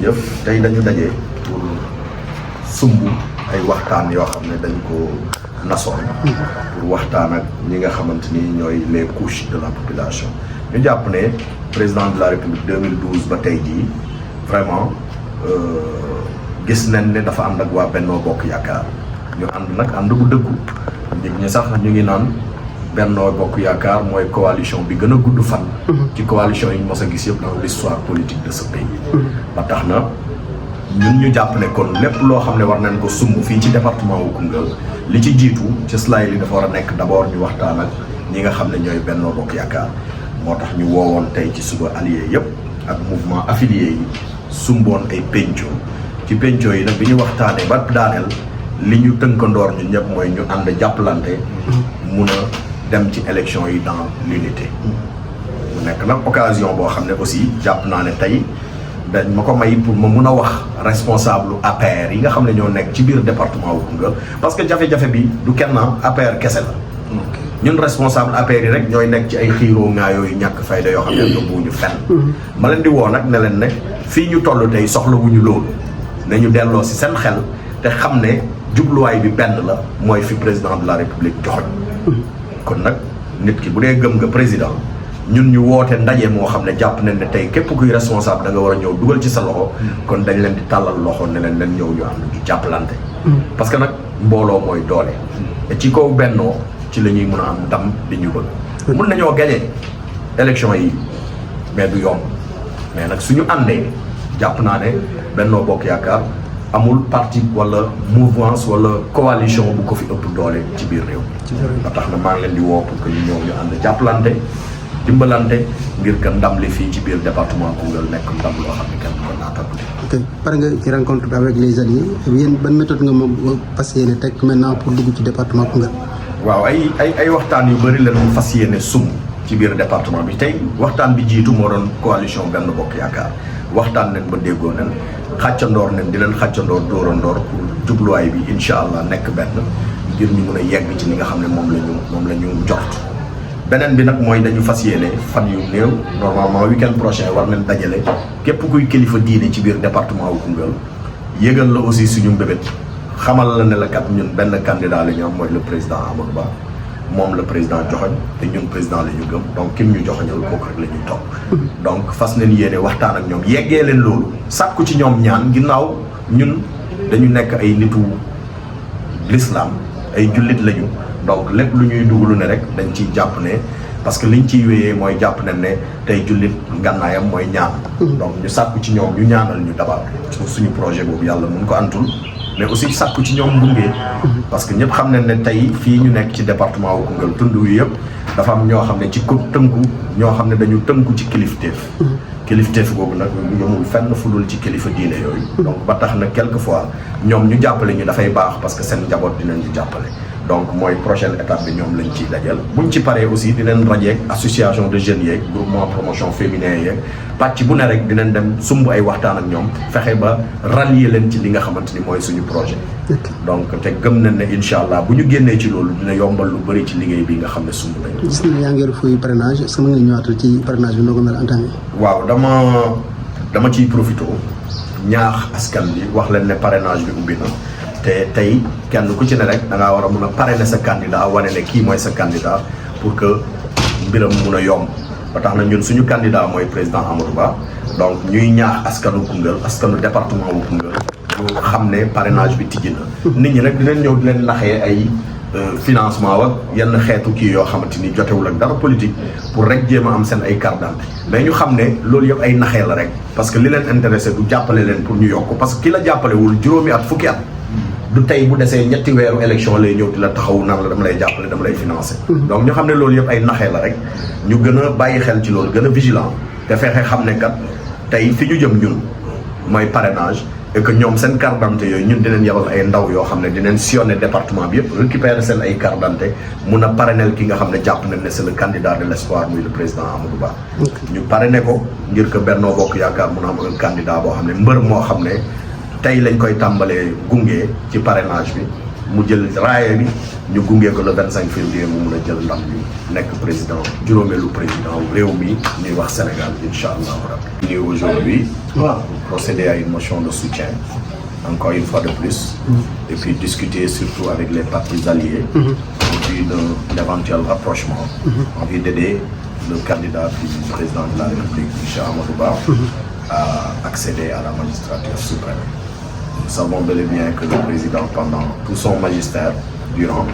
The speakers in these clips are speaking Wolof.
jërëjëf tey dañu daje pour sumb ay waxtaan yoo xam ne dañ ko nasoon pour waxtaan ak ñi nga xamante ni ñooy les couches de la population. ñu jàpp ne président de la république 2012 ba tey jii vraiment gis nañ ne dafa ànd ak waa Benno Bokk Yaakaar ñu ànd nag ànd bu dëggu nit ñi sax ñu ngi naan Benno Bokk Yaakaar mooy coalition bi gën a gudd fan. ci coalition yi ñu mos a gis yëpp dans l'histoire politique de ce pays. ba tax na ñun ñu jàpp ne kon lépp loo xam ne war nañ ko sumb fii ci département wu Koungheul li ci jiitu ci slide li dafa war a nekk d'abord ñu waxtaan ak ñi nga xam ne ñooy Benno Bokk Yaakaar moo tax ñu woowoon tey ci suba alliés yëpp ak mouvement affilié yi sumboon ay penco ci penco yi nag bi ñu waxtaanee ba daaneel li ñu tënkandoor ñun ñëpp mooy ñu ànd jàppalante mun a dem ci élection yi dans l'unité mu nekk nag occasion boo xam ne aussi jàpp naa ne tey dañ ma ko may pour ma mun a wax responsable APR yi nga xam ne ñoo nekk ci biir département wu Koungheul parce que jafe-jafe bi du kenn APR kese la ñun responsable APR yi rek ñooy nekk ci ay xiiroo ngaa yooyu ñàkk fayda yoo xam ne yóbbuwuñu fenn ma leen di woo nag ne leen ne fii ñu toll tey soxlawuñu loolu ne ñu delloo si seen xel te xam ne jubluwaay bi benn la mooy fi président de la république joxoñ kon nag nit ki bu dee gëm nga président ñun ñu woote ndaje moo xam ne jàpp nañ ne tey képp kuy responsable da nga war a ñëw dugal ci sa loxo kon dañ leen di tàllal loxo ne leen ñëw ñu ànd ñu jàppalante parce que nag mbooloo mooy doole te ci kaw bennoo ci la ñuy mën a am ndam di ñu bëgg mun nañoo gagné élection yi mais du yomb mais nag suñu àndee jàpp naa ne Benno Bokk Yaakaar amul parti wala mouvance wala coalition bu ko fi ëpp doole ci biir réew ba tax na maa ngi leen di woo pour que ñu ñëw ñu ànd jàppalante dimbalante ngir que ndam li fii ci biir département Koungheul nekk ndam loo xam ne kenn ko naatable. ok pare nga ci rencontre bi avec les alliés yéen ban méthode nga ma fas yéene teg maintenant pour dugg ci département Koungheul. waaw ay waxtaan yu bëri la ñu fas yéene sum ci biir département bi tey waxtaan bi jiitu moo doon coalition Benno Bokk Yaakaar waxtaan nañ ba déggoo nañ xàccandoor nañ di leen xàccandoor dóorandoor pour jubluwaay bi incha allah nekk benn ngir ñu mun a yegg ci li nga xam ne moom la ñu jort. beneen bi nag mooy dañu fas yéene fan yu néew normalement week-end prochain war nañ dajale képp kuy kilifa diine ci biir département wu Koungheul yëgal la aussi suñu mbébét xamal la ne la kat ñun benn candidat la ñu am mooy le président Amadou Ba moom la président joxoñ te ñun président la ñu gëm donc kim ñu joxoñal kooku rek la ñuy topp donc fas nañ yéene waxtaan ak ñoom yeggee leen loolu sàkku ci ñoom ñaan ginnaaw ñun dañu nekk ay nitu l'islam ay jullit lañu donc lépp lu ñuy duglu ne rek dañ ciy jàpp ne parce que liñ ciy wéyee mooy jàpp nañ ne tey jullit ngànnaayam mooy ñaan donc ñu sàkku ci ñoom ñu ñaanal ñu dabal suñu projet boobu yàlla mun ko antul mais aussi sàkku ci ñoom gunge parce que ñëpp xam nañ ne tey fii ñu nekk ci département wu Koungheul tund wi yëpp dafa am ñoo xam ne ci ko tënku ñoo xam ne dañu tënku ci kilifteef boobu nag yomul fenn fu dul ci kilifa diine yooyu donc ba tax na quelquefois ñoom ñu jàppale ñu dafay baax parce que seen njaboot dinañ ñu jàppale donc mooy prochaine étape bi ñoom lañ ciy dajal buñ ci paree aussi dinañ rajeeg association de jeunes yeeg groupement promotion féminin yeeg pàcc bu ne rek dinañ dem sumb ay waxtaan ak ñoom fexe ba rallier leen ci li nga xamante ni mooy suñu projet donc te gëm nañ ne incha allah bu ñu génnee ci loolu dina yombal lu bëri ci liggéey bi nga xam ne sumb nañ gis nañ yaa ngi refuy parrainage est-ce que mën nga ñëwaatal ci parrainage bi noo ko mën a entamé waaw dama ciy profité ñaax askan bi wax leen ne parrainage bi ubbi na te tey kenn ku ci ne rek da ngaa war a mun a parrainer sa candidat wane ne kii mooy sa candidat pour que mbiram mun a yomb ba tax na ñun suñu candidat mooy président Amadou Ba donc ñuy ñaax askanu Koungheul askanu département wu Koungheul ñu xam ne parrainage bi tijji na nit ñi nag dinañ ñëw di leen naxee ay financement ak yenn xeetu kii yoo xamante ni jotewul ak dara politique pour rek jéem a am seen ay carte d'identité mais ñu xam ne loolu yëpp ay naxee la rek parce que li leen intéressé du jàppale leen pour ñu yokk parce que ki la jàppalewul juróomi at fukki at du tey bu desee ñetti weeru élection lay ñëw di la taxaw naan la dama lay jàppale dama lay financé donc ñu xam ne loolu yëpp ay naxee la rek ñu gën a bàyyi xel ci loolu gën a vigilant te fexe xam ne kat tey fi ñu jëm ñun mooy parrainage et que ñoom seen carte d'identité yooyu ñun dinañ yebal ay ndaw yoo xam ne dinañ sillonner département bi yëpp récupérer seen ay carte d'identité mun a parrainer ki nga xam ne jàpp nañ ne c'est le candidat de l'espoir muy le président Amadou Ba ñu parrainer ko ngir que Benno Bokk Yaakaar mun a am un candidat boo xam ne mbër moo xam ne tey lañ koy tàmbalee gunge ci parrainage bi mu jël raaya bi ñu gunge ko le 25 février mu mun a jël ndam bi nekk président juróomeelu président réew mi ñuy wax Sénégal incha allahu rabbi. Ñu aujourd'hui procéder à une motion de soutien encore une fois de plus et puis discuter surtout avec les partis alliés et puis d'un éventuel rapprochement en vue d'aider le candidat du président de la République, M. Amadou Ba, à accéder à la magistrature suprême. Nous savons bel et bien que le président, pendant tout son magistère, durant,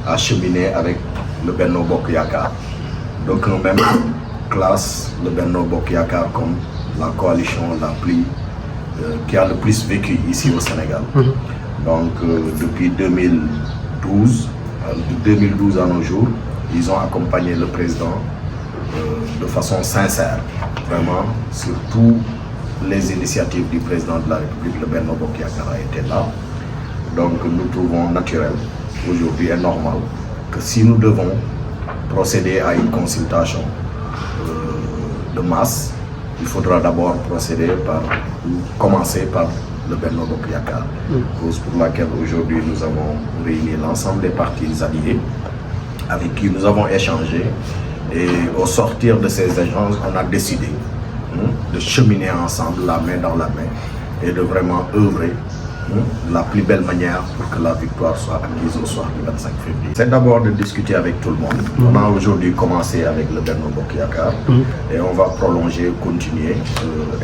a cheminé avec le Benno Bokk Yakaar. Donc nous-mêmes classe le Benno Bokk Yakaar comme la coalition qui a le plus vécu ici au Sénégal. Donc depuis 2012 à nos jours, ils ont accompagné le président de façon sincère, vraiment, sur toutes les initiatives du président de la République. Le Benno Bokk Yakaar a été là. Donc nous trouvons naturel aujourd'hui et normal que si nous devons procéder à une consultation de masse, il faudra d'abord commencer par le Benno Bokk Yakaar, cause pour laquelle aujourd'hui nous avons réuni l'ensemble des partis alliés avec qui nous avons échangé, et au sortir de ces échanges, on a décidé de cheminer ensemble la main dans la main et de vraiment œuvrer de la plus belle manière pour que la victoire soit acquise au soir du 25 février. C'est d'abord de discuter avec tout le monde. On a aujourd'hui commencé avec le Benno Bokk Yakaar et on va prolonger, continuer,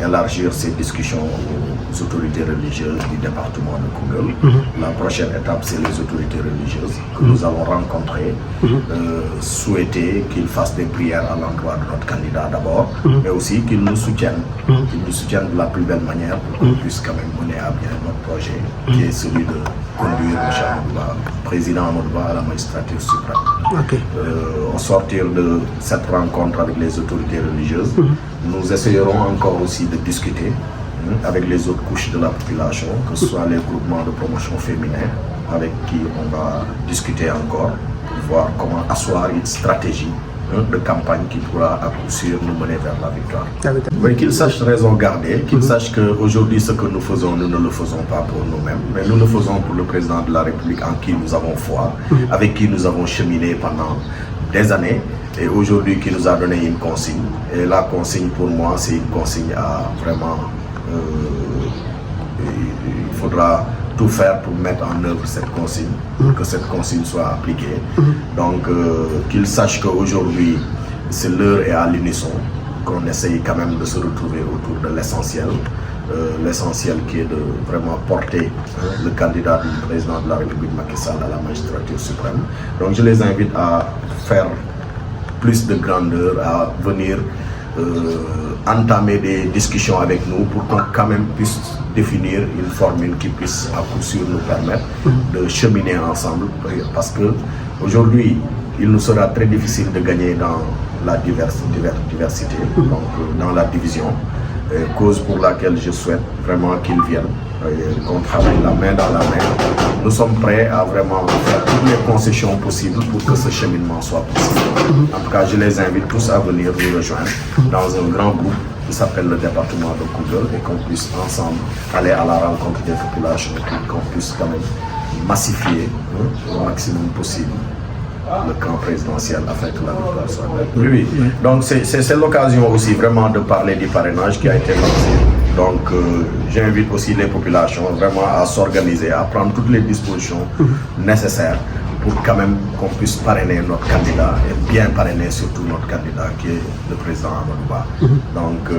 élargir ces discussions aux autorités religieuses du département de Koungheul. La prochaine étape, c'est les autorités religieuses que nous allons rencontrer, souhaiter qu'ils fassent des prières à l'endroit de notre candidat d'abord, mais aussi qu'ils nous soutiennent de la plus belle manière pour qu'on puisse quand même mener à bien notre projet, qui est celui de conduire le président Amadou Ba à la magistrature suprême. Au sortir de cette rencontre avec les autorités religieuses, nous essayerons encore aussi de discuter avec les autres couches de la population, que ce soit les groupements de promotion féminin, avec qui on va discuter encore pour voir comment asseoir une stratégie de campagne qui pourra à coup sûr nous mener vers la victoire. Mais qu'ils sachent raison garder, qu'ils sachent qu'aujourd'hui ce que nous faisons, nous ne le faisons pas pour nous-mêmes, mais nous le faisons pour le président de la République en qui nous avons foi, avec qui nous avons cheminé pendant des années, et aujourd'hui qui nous a donné une consigne. Et la consigne pour moi, c'est une consigne à vraiment... il faudra tout faire pour mettre en œuvre cette consigne, pour que cette consigne soit appliquée. Donc qu'ils sachent qu'aujourd'hui, c'est l'heure et à l'unisson qu'on essaye quand même de se retrouver autour de l'essentiel. L'essentiel qui est de vraiment porter le candidat du président de la République Macky Sall à la magistrature suprême. Donc je les invite à faire plus de grandeur, à venir entamer des discussions avec nous pour qu'on quand même puisse définir une formule qui puisse à coup sûr nous permettre de cheminer ensemble, parce que aujourd'hui il nous sera très difficile de gagner dans la diversité, donc dans la division, cause pour laquelle je souhaite vraiment qu'ils viennent, qu'on travaille la main dans la main. Nous sommes prêts à vraiment faire toutes les concessions possibles pour que ce cheminement soit possible. En tout cas, je les invite tous à venir nous rejoindre dans un grand groupe qui s'appelle le département de Koungheul, et qu'on puisse ensemble aller à la rencontre des populations, qu'on puisse quand même massifier au maximum possible le camp présidentiel afin que la victoire soit belle. Oui. Donc c'est l'occasion aussi vraiment de parler du parrainage qui a été lancé. Donc j'invite aussi les populations vraiment à s'organiser, à prendre toutes les dispositions nécessaires pour quand même qu'on puisse parrainer notre candidat, et bien parrainer surtout notre candidat qui est le président Amadou Ba. Donc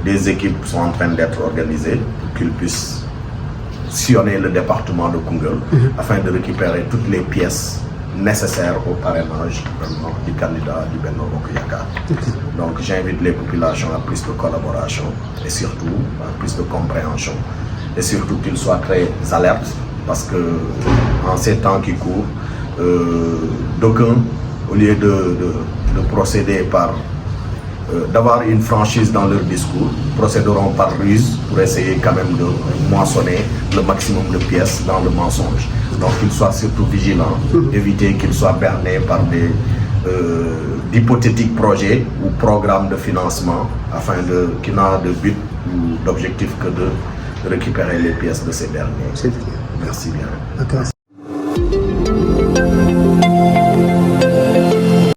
des équipes sont en train d'être organisées pour qu'ils puissent sillonner le département de Koungheul afin de récupérer toutes les pièces nécessaires au parrainage du candidat du Benno Bokk Yakaar. Donc j'invite les populations à plus de collaboration et surtout à plus de compréhension, et surtout qu'ils soient très alertes, parce que en ces temps qui courent, d'aucuns, au lieu de procéder par d'avoir une franchise dans leur discours, procéderont par ruse pour essayer quand même de moissonner le maximum de pièces dans le mensonge. Donc qu'ils soient surtout vigilants, éviter qu'ils soient bernés par d'hypothétiques projets ou programmes de financement qui n'ont de but ou d'objectif que de récupérer les pièces de ces derniers. Merci bien.